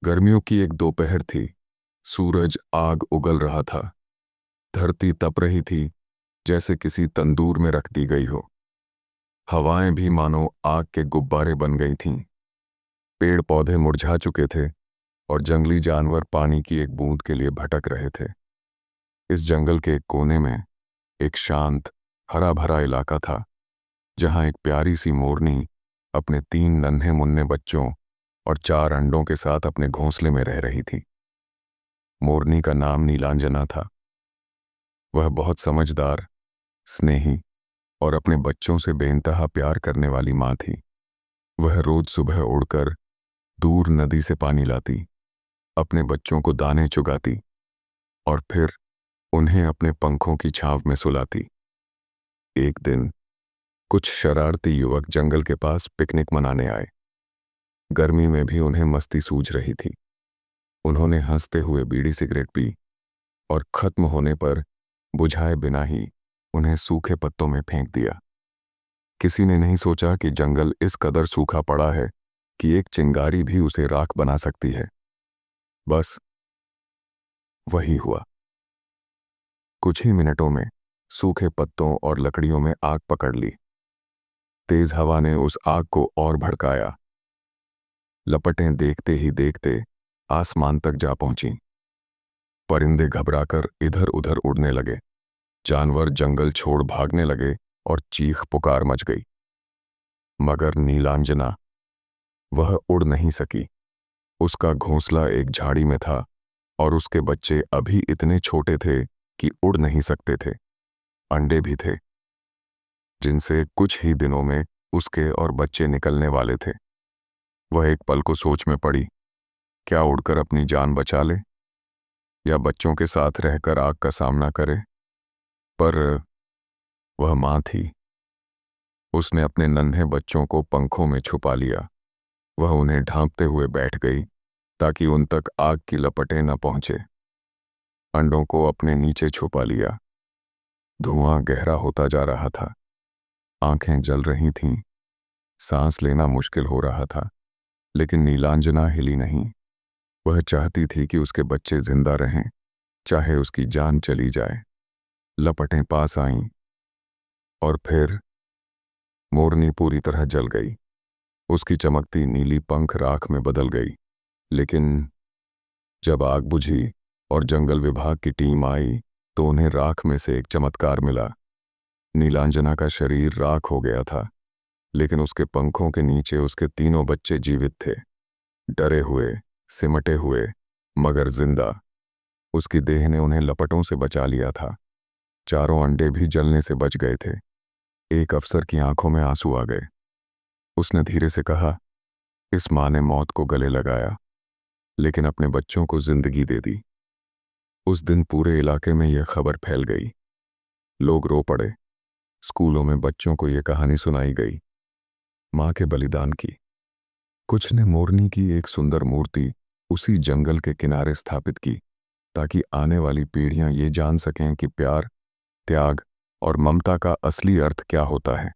गर्मियों की एक दोपहर थी। सूरज आग उगल रहा था। धरती तप रही थी, जैसे किसी तंदूर में रख दी गई हो। हवाएं भी मानो आग के गुब्बारे बन गई थीं। पेड़ पौधे मुरझा चुके थे और जंगली जानवर पानी की एक बूंद के लिए भटक रहे थे। इस जंगल के एक कोने में एक शांत, हरा भरा इलाका था, जहां एक प्यारी सी मोरनी अपने 3 नन्हे मुन्ने बच्चों और 4 अंडों के साथ अपने घोंसले में रह रही थी। मोरनी का नाम नीलांजना था। वह बहुत समझदार, स्नेही और अपने बच्चों से बेइंतहा प्यार करने वाली माँ थी। वह रोज सुबह उड़कर दूर नदी से पानी लाती, अपने बच्चों को दाने चुगाती और फिर उन्हें अपने पंखों की छांव में सुलाती। एक दिन कुछ शरारती युवक जंगल के पास पिकनिक मनाने आए। गर्मी में भी उन्हें मस्ती सूझ रही थी। उन्होंने हंसते हुए बीड़ी सिगरेट पी और खत्म होने पर बुझाए बिना ही उन्हें सूखे पत्तों में फेंक दिया। किसी ने नहीं सोचा कि जंगल इस कदर सूखा पड़ा है कि एक चिंगारी भी उसे राख बना सकती है। बस वही हुआ। कुछ ही मिनटों में सूखे पत्तों और लकड़ियों में आग पकड़ ली। तेज हवा ने उस आग को और भड़काया। लपटें देखते ही देखते आसमान तक जा पहुंची। परिंदे घबराकर इधर उधर उड़ने लगे। जानवर जंगल छोड़ भागने लगे और चीख पुकार मच गई। मगर नीलांजना, वह उड़ नहीं सकी। उसका घोंसला एक झाड़ी में था और उसके बच्चे अभी इतने छोटे थे कि उड़ नहीं सकते थे। अंडे भी थे, जिनसे कुछ ही दिनों में उसके और बच्चे निकलने वाले थे। वह एक पल को सोच में पड़ी, क्या उड़कर अपनी जान बचा ले या बच्चों के साथ रहकर आग का सामना करे। पर वह माँ थी। उसने अपने नन्हे बच्चों को पंखों में छुपा लिया। वह उन्हें ढांपते हुए बैठ गई ताकि उन तक आग की लपटें न पहुंचे। अंडों को अपने नीचे छुपा लिया। धुआं गहरा होता जा रहा था। आंखें जल रही थीं। सांस लेना मुश्किल हो रहा था, लेकिन नीलांजना हिली नहीं। वह चाहती थी कि उसके बच्चे जिंदा रहें, चाहे उसकी जान चली जाए। लपटें पास आईं और फिर मोरनी पूरी तरह जल गई। उसकी चमकती नीली पंख राख में बदल गई। लेकिन जब आग बुझी और जंगल विभाग की टीम आई, तो उन्हें राख में से एक चमत्कार मिला। नीलांजना का शरीर राख हो गया था, लेकिन उसके पंखों के नीचे उसके तीनों बच्चे जीवित थे। डरे हुए, सिमटे हुए, मगर जिंदा। उसकी देह ने उन्हें लपटों से बचा लिया था। चारों अंडे भी जलने से बच गए थे। एक अफसर की आंखों में आंसू आ गए। उसने धीरे से कहा, इस माँ ने मौत को गले लगाया, लेकिन अपने बच्चों को जिंदगी दे दी। उस दिन पूरे इलाके में यह खबर फैल गई। लोग रो पड़े। स्कूलों में बच्चों को यह कहानी सुनाई गई, माँ के बलिदान की। कुछ ने मोरनी की एक सुंदर मूर्ति उसी जंगल के किनारे स्थापित की, ताकि आने वाली पीढ़ियां ये जान सकें कि प्यार, त्याग और ममता का असली अर्थ क्या होता है।